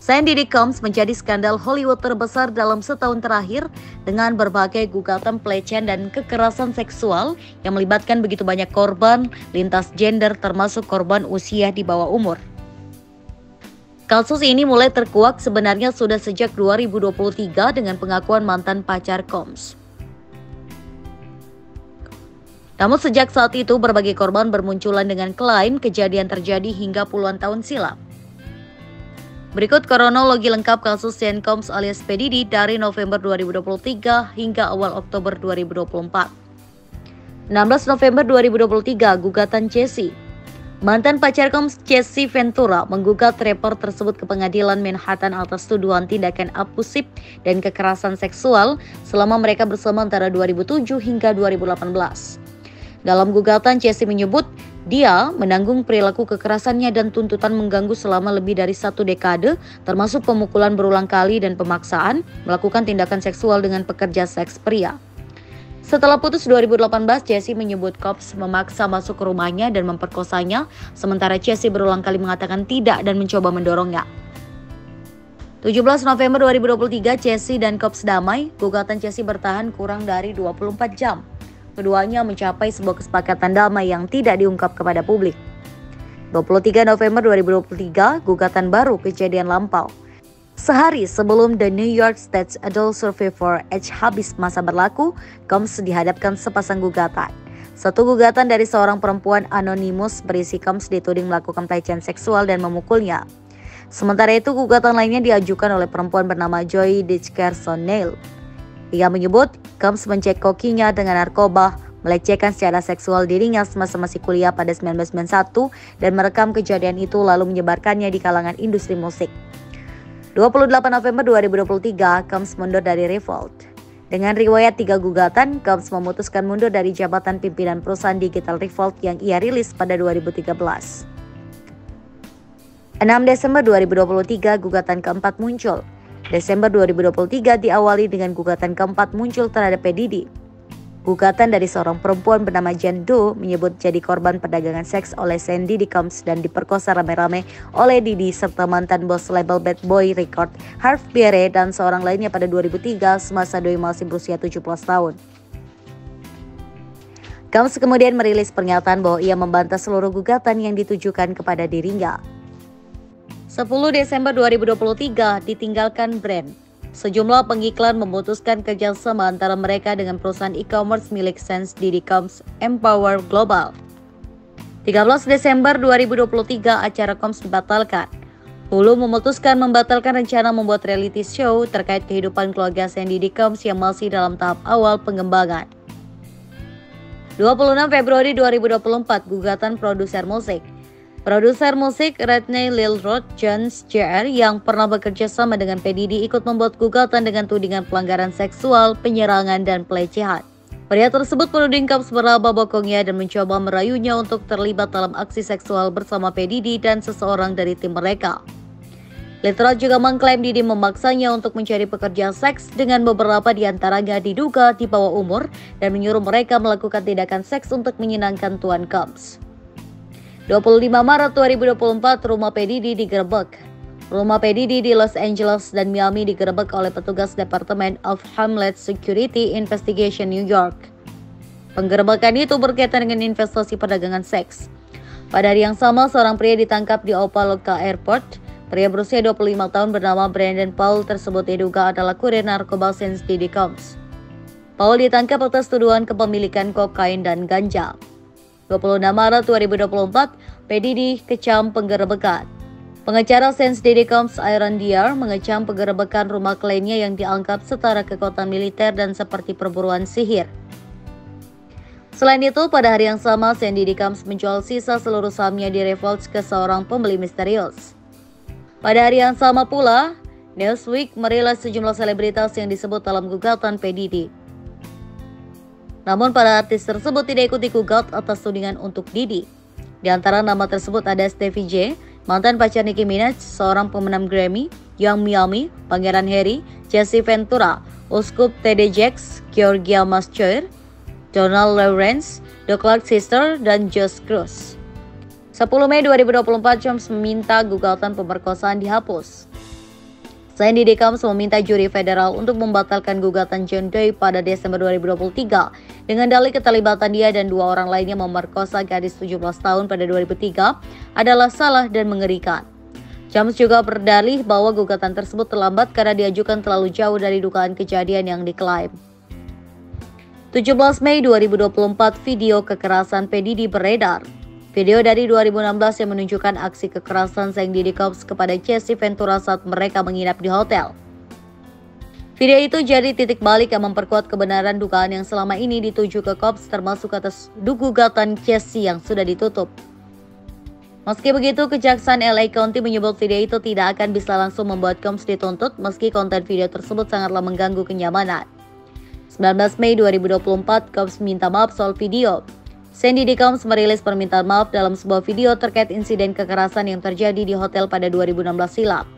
Sandy Combs menjadi skandal Hollywood terbesar dalam setahun terakhir dengan berbagai gugatan pelecehan dan kekerasan seksual yang melibatkan begitu banyak korban lintas gender termasuk korban usia di bawah umur. Kasus ini mulai terkuak sebenarnya sudah sejak 2023 dengan pengakuan mantan pacar Combs. Namun sejak saat itu berbagai korban bermunculan dengan klaim kejadian terjadi hingga puluhan tahun silam. Berikut kronologi lengkap kasus Sean Combs alias P. Diddy dari November 2023 hingga awal Oktober 2024. 16 November 2023, gugatan Jesse. Mantan pacar Combs, Jesse Ventura, menggugat rapper tersebut ke pengadilan Manhattan atas tuduhan tindakan abusif dan kekerasan seksual selama mereka bersama antara 2007 hingga 2018. Dalam gugatan, Jesse menyebut dia menanggung perilaku kekerasannya dan tuntutan mengganggu selama lebih dari 1 dekade, termasuk pemukulan berulang kali dan pemaksaan melakukan tindakan seksual dengan pekerja seks pria. Setelah putus 2018, Jesse menyebut Combs memaksa masuk ke rumahnya dan memperkosanya, sementara Jesse berulang kali mengatakan tidak dan mencoba mendorongnya. 17 November 2023, Jesse dan Combs damai. Gugatan Jesse bertahan kurang dari 24 jam. Keduanya mencapai sebuah kesepakatan damai yang tidak diungkap kepada publik. 23 November 2023, gugatan baru kejadian lampau. Sehari sebelum The New York State Adult Survivor Age habis masa berlaku, Combs dihadapkan sepasang gugatan. Satu gugatan dari seorang perempuan anonimus berisi Combs dituding melakukan pelecehan seksual dan memukulnya. Sementara itu, gugatan lainnya diajukan oleh perempuan bernama Joy Dickerson Neal. Ia menyebut Combs mencekokinya dengan narkoba, melecehkan secara seksual dirinya semasa masih kuliah pada 1991 dan merekam kejadian itu lalu menyebarkannya di kalangan industri musik. 28 November 2023, Combs mundur dari Revolt. Dengan riwayat 3 gugatan, Combs memutuskan mundur dari jabatan pimpinan perusahaan digital Revolt yang ia rilis pada 2013. 6 Desember 2023, gugatan keempat muncul. Desember 2023 diawali dengan gugatan keempat muncul terhadap P. Diddy. Gugatan dari seorang perempuan bernama Jane Doe menyebut jadi korban perdagangan seks oleh Sandy Combs dan diperkosa rame-rame oleh Diddy serta mantan bos label Bad Boy Record, Harv Bierre, dan seorang lainnya pada 2003 semasa Doe masih berusia 17 tahun. Combs kemudian merilis pernyataan bahwa ia membantah seluruh gugatan yang ditujukan kepada dirinya. 10 Desember 2023, ditinggalkan brand. Sejumlah pengiklan memutuskan kerjasama antara mereka dengan perusahaan e-commerce milik Sandy Diddy Combs, Empower Global. 13 Desember 2023, acara Combs dibatalkan. Hulu memutuskan membatalkan rencana membuat reality show terkait kehidupan keluarga Sandy Diddy Combs yang masih dalam tahap awal pengembangan. 26 Februari 2024, gugatan produser musik. Produser musik Rodney Lil Rod Jones Jr. yang pernah bekerja sama dengan P. Diddy ikut membuat gugatan dengan tudingan pelanggaran seksual, penyerangan, dan pelecehan. Pria tersebut menuding Combs meraba bokongnya dan mencoba merayunya untuk terlibat dalam aksi seksual bersama P. Diddy dan seseorang dari tim mereka. Lil Rod juga mengklaim Diddy memaksanya untuk mencari pekerja seks dengan beberapa di antaranya diduga di bawah umur dan menyuruh mereka melakukan tindakan seks untuk menyenangkan tuan Combs. 25 Maret 2024, rumah P. Diddy digerebek. Rumah P. Diddy di Los Angeles dan Miami digerebek oleh petugas Department of Homeland Security Investigation New York. Penggerebekan itu berkaitan dengan investasi perdagangan seks. Pada hari yang sama, seorang pria ditangkap di Opa-locka Airport. Pria berusia 25 tahun bernama Brandon Paul tersebut diduga adalah kurir narkoba Sandy Diddy Combs. Paul ditangkap atas tuduhan kepemilikan kokain dan ganja. 26 Maret 2024, P. Diddy kecam penggerebekan. Pengacara Sandy Diddy Combs, Aaron Dierr, mengecam penggerebekan rumah kliennya yang dianggap setara kekuatan militer dan seperti perburuan sihir. Selain itu, pada hari yang sama, Sandy Diddy Combs menjual sisa seluruh sahamnya di Revolt ke seorang pembeli misterius. Pada hari yang sama pula, Newsweek merilis sejumlah selebritas yang disebut dalam gugatan P. Diddy. Namun para artis tersebut tidak ikut digugat atas tudingan untuk Diddy. Di antara nama tersebut ada Stevie J, mantan pacar Nicki Minaj, seorang pemenang Grammy, Young Miami, Pangeran Harry, Jesse Ventura, Uskup TD Jakes, Georgia Mascoir, Donald Lawrence, The Clark Sister, dan Josh Cruz. 10 Mei 2024, Combs meminta gugatan pemerkosaan dihapus. Sandy Combs meminta juri federal untuk membatalkan gugatan John Doe pada Desember 2023 dengan dalih keterlibatan dia dan 2 orang lainnya memerkosa gadis 17 tahun pada 2003 adalah salah dan mengerikan. Combs juga berdalih bahwa gugatan tersebut terlambat karena diajukan terlalu jauh dari dugaan kejadian yang diklaim. 17 Mei 2024, video kekerasan P. Diddy beredar. Video dari 2016 yang menunjukkan aksi kekerasan Sandy Combs kepada Jesse Ventura saat mereka menginap di hotel. Video itu jadi titik balik yang memperkuat kebenaran dugaan yang selama ini dituju ke Combs, termasuk atas gugatan Jesse yang sudah ditutup. Meski begitu, Kejaksaan LA County menyebut video itu tidak akan bisa langsung membuat Combs dituntut meski konten video tersebut sangatlah mengganggu kenyamanan. 19 Mei 2024, Combs minta maaf soal video. Sandy Combs merilis permintaan maaf dalam sebuah video terkait insiden kekerasan yang terjadi di hotel pada 2016 silam.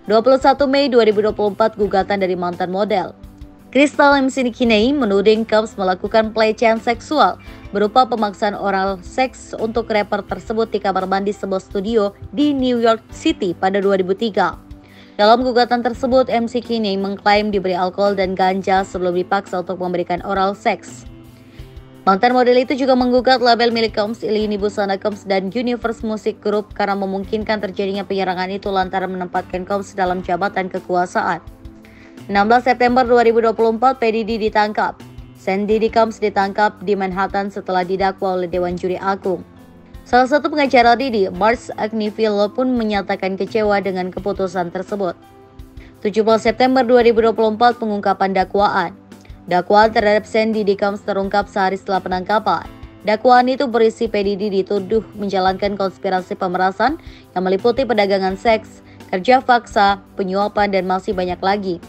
21 Mei 2024, gugatan dari mantan model. Crystal McKinney menuding Combs melakukan pelecehan seksual berupa pemaksaan oral seks untuk rapper tersebut di kamar mandi sebuah studio di New York City pada 2003. Dalam gugatan tersebut, McKinney mengklaim diberi alkohol dan ganja sebelum dipaksa untuk memberikan oral seks. Mantan model itu juga menggugat label milik Combs, Ilini Busana Combs, dan Universe Music Group karena memungkinkan terjadinya penyerangan itu lantaran menempatkan Combs dalam jabatan kekuasaan. 16 September 2024, P. Diddy ditangkap. Sandy Combs ditangkap di Manhattan setelah didakwa oleh Dewan Juri Agung. Salah satu pengacara Diddy, Mark Agnifilo, pun menyatakan kecewa dengan keputusan tersebut. 17 September 2024, pengungkapan dakwaan. Dakwaan terhadap Sandy Combs terungkap sehari setelah penangkapan. Dakwaan itu berisi P. Diddy dituduh menjalankan konspirasi pemerasan yang meliputi perdagangan seks, kerja paksa, penyuapan, dan masih banyak lagi.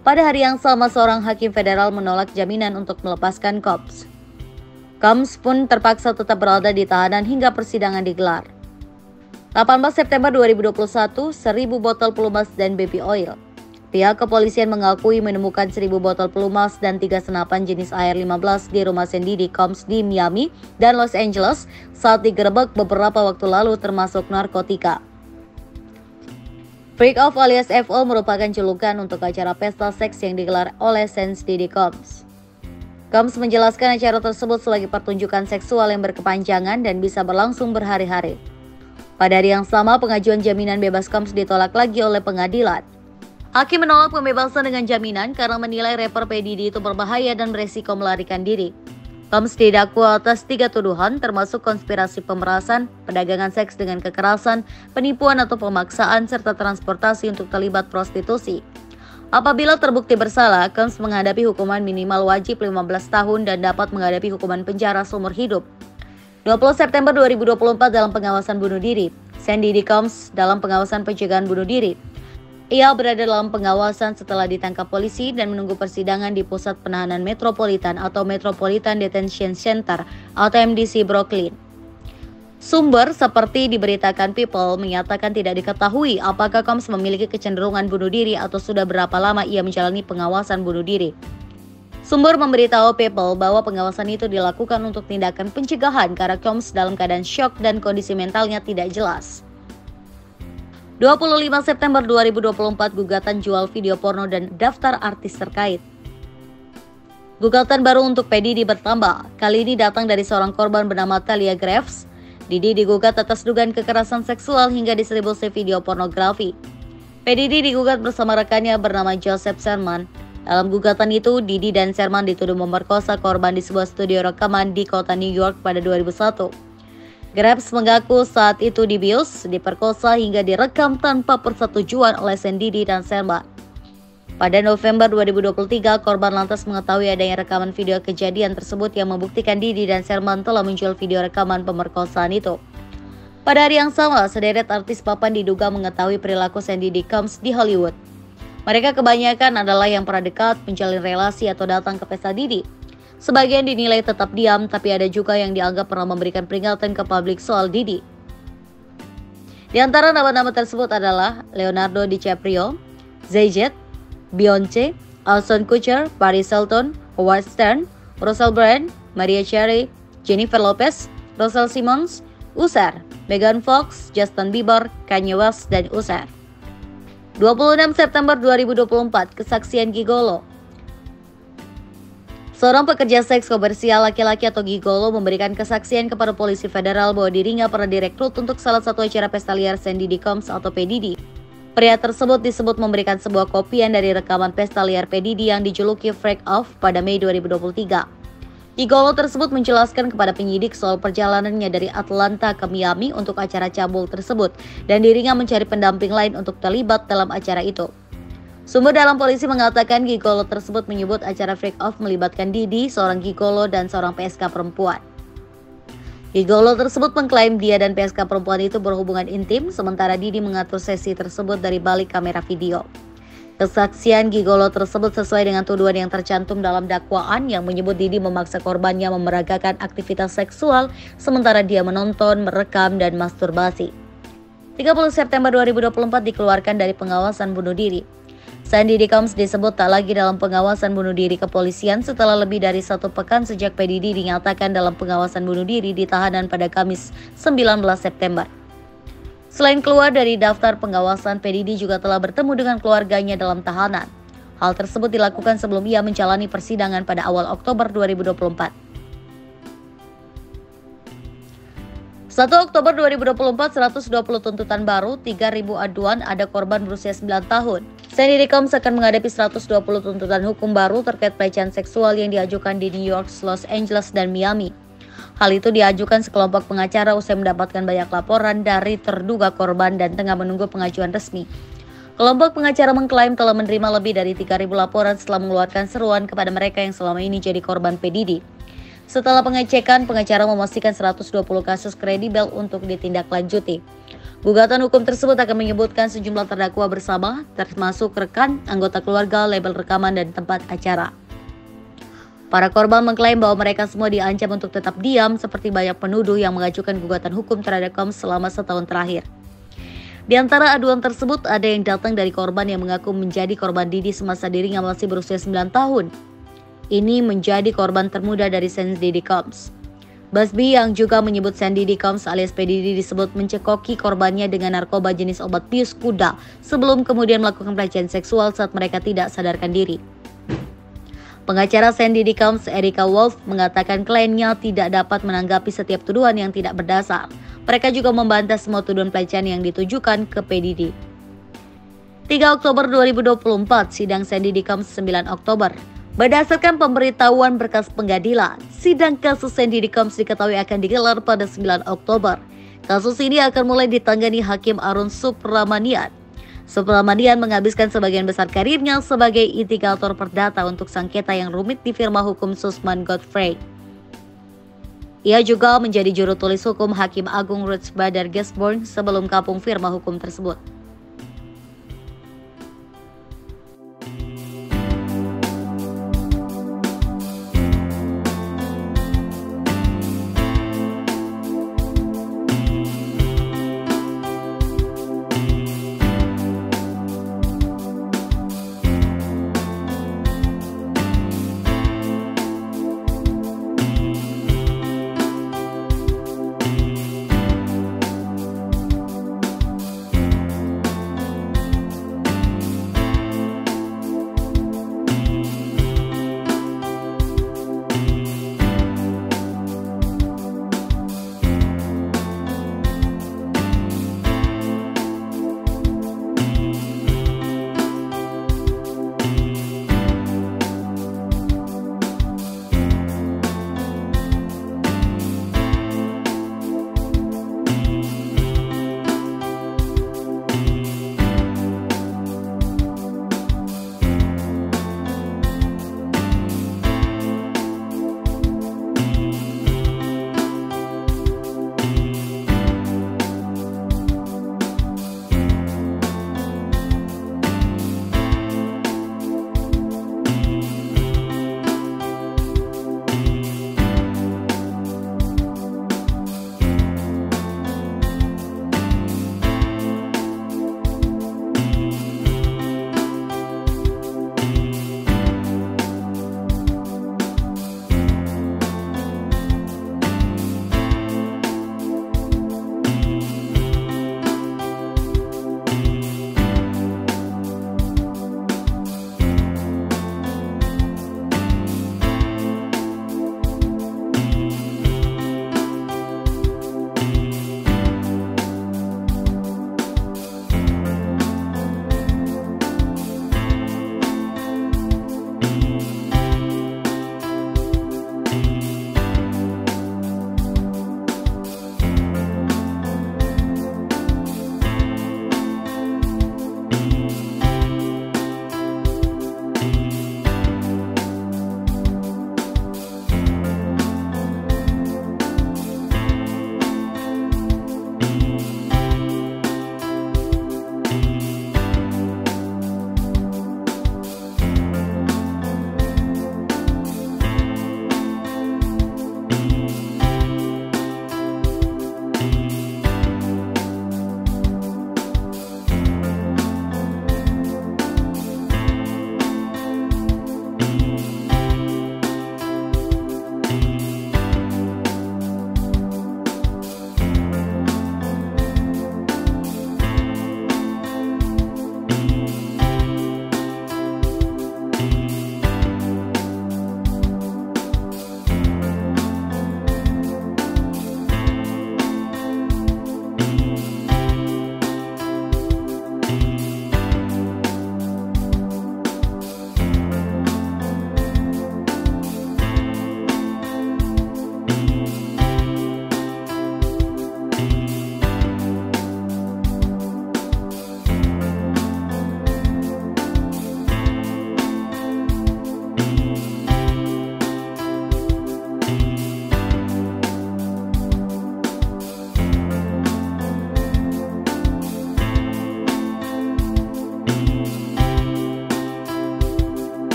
Pada hari yang sama, seorang hakim federal menolak jaminan untuk melepaskan Combs. Combs pun terpaksa tetap berada di tahanan hingga persidangan digelar. 18 September 2021, 1.000 botol pelumas dan baby oil. Pihak kepolisian mengakui menemukan 1.000 botol pelumas dan 3 senapan jenis air 15 di rumah Sandy Combs di Miami dan Los Angeles saat digerebek beberapa waktu lalu, termasuk narkotika. Freak Off alias FO merupakan julukan untuk acara pesta seks yang digelar oleh Sandy Combs. Combs menjelaskan acara tersebut sebagai pertunjukan seksual yang berkepanjangan dan bisa berlangsung berhari-hari. Pada hari yang sama, pengajuan jaminan bebas Combs ditolak lagi oleh pengadilan. Hakim menolak pembebasan dengan jaminan karena menilai rapper P. Diddy itu berbahaya dan beresiko melarikan diri. Combs didakwa atas 3 tuduhan, termasuk konspirasi pemerasan, perdagangan seks dengan kekerasan, penipuan atau pemaksaan, serta transportasi untuk terlibat prostitusi. Apabila terbukti bersalah, Combs menghadapi hukuman minimal wajib 15 tahun dan dapat menghadapi hukuman penjara seumur hidup. 20 September 2024, dalam pengawasan bunuh diri. Sandy Combs dalam pengawasan pencegahan bunuh diri. Ia berada dalam pengawasan setelah ditangkap polisi dan menunggu persidangan di Pusat Penahanan Metropolitan atau Metropolitan Detention Center atau MDC Brooklyn. Sumber seperti diberitakan People menyatakan tidak diketahui apakah Combs memiliki kecenderungan bunuh diri atau sudah berapa lama ia menjalani pengawasan bunuh diri. Sumber memberitahu People bahwa pengawasan itu dilakukan untuk tindakan pencegahan karena Combs dalam keadaan syok dan kondisi mentalnya tidak jelas. 25 September 2024, gugatan jual video porno dan daftar artis terkait. Gugatan baru untuk P. Diddy bertambah. Kali ini datang dari seorang korban bernama Talia Graves. Diddy digugat atas dugaan kekerasan seksual hingga distribusi video pornografi. P. Diddy digugat bersama rekannya bernama Joseph Sherman. Dalam gugatan itu, Diddy dan Sherman dituduh memerkosa korban di sebuah studio rekaman di kota New York pada 2001. Graves mengaku saat itu dibius, diperkosa hingga direkam tanpa persetujuan oleh Sandy dan Sherman. Pada November 2023, korban lantas mengetahui adanya rekaman video kejadian tersebut yang membuktikan Diddy dan Sherman telah menjual video rekaman pemerkosaan itu. Pada hari yang sama, sederet artis papan diduga mengetahui perilaku Sandy Combs di Hollywood. Mereka kebanyakan adalah yang pernah dekat, menjalin relasi atau datang ke pesta Diddy. Sebagian dinilai tetap diam, tapi ada juga yang dianggap pernah memberikan peringatan ke publik soal Diddy. Di antara nama-nama tersebut adalah Leonardo DiCaprio, Jay-Z, Beyonce, Ashton Kutcher, Paris Hilton, Howard Stern, Russell Brand, Mariah Carey, Jennifer Lopez, Russell Simmons, Usher, Megan Fox, Justin Bieber, Kanye West, dan Usher. 26 September 2024, kesaksian gigolo. Seorang pekerja seks komersial laki-laki atau gigolo memberikan kesaksian kepada polisi federal bahwa dirinya pernah direkrut untuk salah satu acara pesta liar Sandy Dickoms atau P. Diddy. Pria tersebut disebut memberikan sebuah kopian dari rekaman pesta liar P. Diddy yang dijuluki Freak Off pada Mei 2023. Gigolo tersebut menjelaskan kepada penyidik soal perjalanannya dari Atlanta ke Miami untuk acara cabul tersebut dan dirinya mencari pendamping lain untuk terlibat dalam acara itu. Sumber dalam polisi mengatakan gigolo tersebut menyebut acara Freak Off melibatkan Diddy, seorang gigolo dan seorang PSK perempuan. Gigolo tersebut mengklaim dia dan PSK perempuan itu berhubungan intim, sementara Diddy mengatur sesi tersebut dari balik kamera video. Kesaksian gigolo tersebut sesuai dengan tuduhan yang tercantum dalam dakwaan yang menyebut Diddy memaksa korbannya memeragakan aktivitas seksual sementara dia menonton, merekam, dan masturbasi. 30 September 2024 dikeluarkan dari pengawasan bunuh diri. Sandy Dickoms disebut tak lagi dalam pengawasan bunuh diri kepolisian setelah lebih dari 1 pekan sejak P. Diddy dinyatakan dalam pengawasan bunuh diri di tahanan pada Kamis 19 September. Selain keluar dari daftar pengawasan, P. Diddy juga telah bertemu dengan keluarganya dalam tahanan. Hal tersebut dilakukan sebelum ia menjalani persidangan pada awal Oktober 2024. 1 Oktober 2024, 120 tuntutan baru, 3.000 aduan, ada korban berusia 9 tahun. Sandy Dickoms akan menghadapi 120 tuntutan hukum baru terkait pelecehan seksual yang diajukan di New York, Los Angeles, dan Miami. Hal itu diajukan sekelompok pengacara usai mendapatkan banyak laporan dari terduga korban dan tengah menunggu pengajuan resmi. Kelompok pengacara mengklaim telah menerima lebih dari 3.000 laporan setelah mengeluarkan seruan kepada mereka yang selama ini jadi korban P. Diddy. Setelah pengecekan, pengacara memastikan 120 kasus kredibel untuk ditindaklanjuti. Gugatan hukum tersebut akan menyebutkan sejumlah terdakwa bersama, termasuk rekan, anggota keluarga, label rekaman, dan tempat acara. Para korban mengklaim bahwa mereka semua diancam untuk tetap diam, seperti banyak penuduh yang mengajukan gugatan hukum terhadap Combs selama setahun terakhir. Di antara aduan tersebut, ada yang datang dari korban yang mengaku menjadi korban Diddy semasa dirinya masih berusia 9 tahun. Ini menjadi korban termuda dari Sandy Dickoms. Busby yang juga menyebut Sandy Dickoms alias P. Diddy disebut mencekoki korbannya dengan narkoba jenis obat bius kuda sebelum kemudian melakukan pelecehan seksual saat mereka tidak sadarkan diri. Pengacara Sandy Dickoms, Erica Wolf, mengatakan kliennya tidak dapat menanggapi setiap tuduhan yang tidak berdasar. Mereka juga membantah semua tuduhan pelecehan yang ditujukan ke P. Diddy. 3 Oktober 2024, sidang Sandy Dickoms 9 Oktober. Berdasarkan pemberitahuan berkas pengadilan, sidang kasus Sandy Dickoms diketahui akan digelar pada 9 Oktober. Kasus ini akan mulai ditangani Hakim Arun Subramanian. Subramanian menghabiskan sebagian besar karirnya sebagai litigator perdata untuk sengketa yang rumit di firma hukum Sussman Godfrey. Ia juga menjadi juru tulis hukum Hakim Agung Ruth Bader Gisborne sebelum kapung firma hukum tersebut.